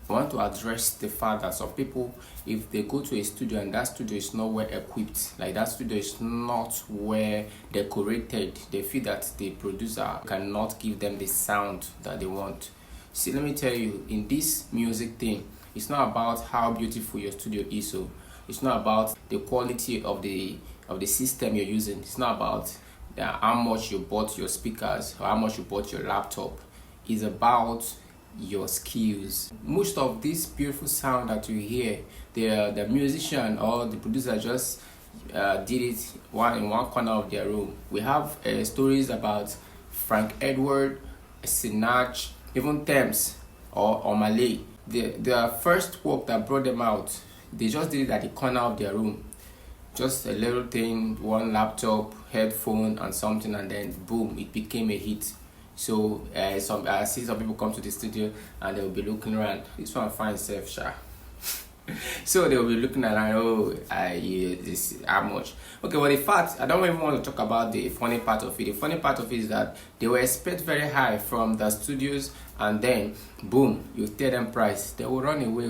I want to address the fact that some people, if they go to a studio and that studio is not well equipped, like that studio is not well decorated, they feel that the producer cannot give them the sound that they want. See, let me tell you, in this music thing, it's not about how beautiful your studio is. So it's not about the quality of the system you're using. It's not about how much you bought your speakers or how much you bought your laptop. It's about your skills. Most of this beautiful sound that you hear, the musician or the producer just did it in one corner of their room. We have stories about Frank Edward, Sinach, even Thames or Malay. Their first work that brought them out, they just did it at the corner of their room. Just a little thing, one laptop, headphone and something, and then boom, it became a hit. So I see some people come to the studio and they'll be looking around. This one fine self sha. So they'll be looking around, this how much. Okay, well the fact, I don't even want to talk about the funny part of it. The funny part of it is that they will expect very high from the studios, and then boom, you tell them price, they will run away.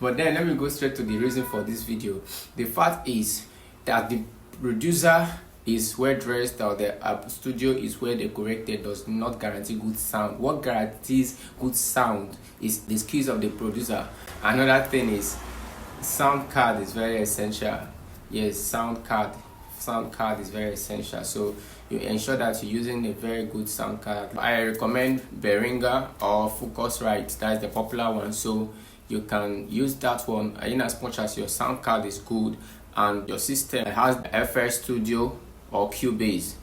But then let me go straight to the reason for this video. The fact is that the producer is well dressed or the studio is well decorated does not guarantee good sound. What guarantees good sound is the skills of the producer. Another thing is sound card is very essential. Yes, sound card is very essential. So you ensure that you're using a very good sound card. I recommend Behringer or Focusrite. That's the popular one. So you can use that one in as much as your sound card is good and your system has FL Studio or Cubase.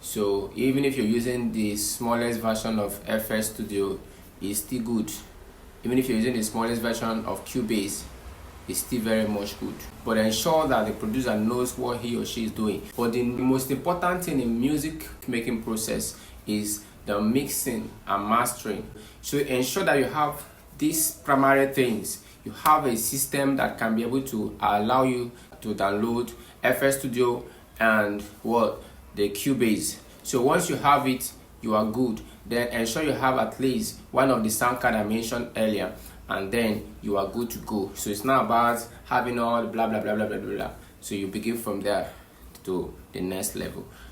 So even if you're using the smallest version of FL Studio, it's still good. Even if you're using the smallest version of Cubase, it's still very much good. But ensure that the producer knows what he or she is doing. But the most important thing in music making process is the mixing and mastering. So ensure that you have these primary things. You have a system that can be able to allow you to download FL Studio and the Cubase. So once you have it, you are good. Then ensure you have at least one of the sound card I mentioned earlier, and then you are good to go. So it's not about having all blah blah blah blah blah blah blah. So you begin from there to the next level.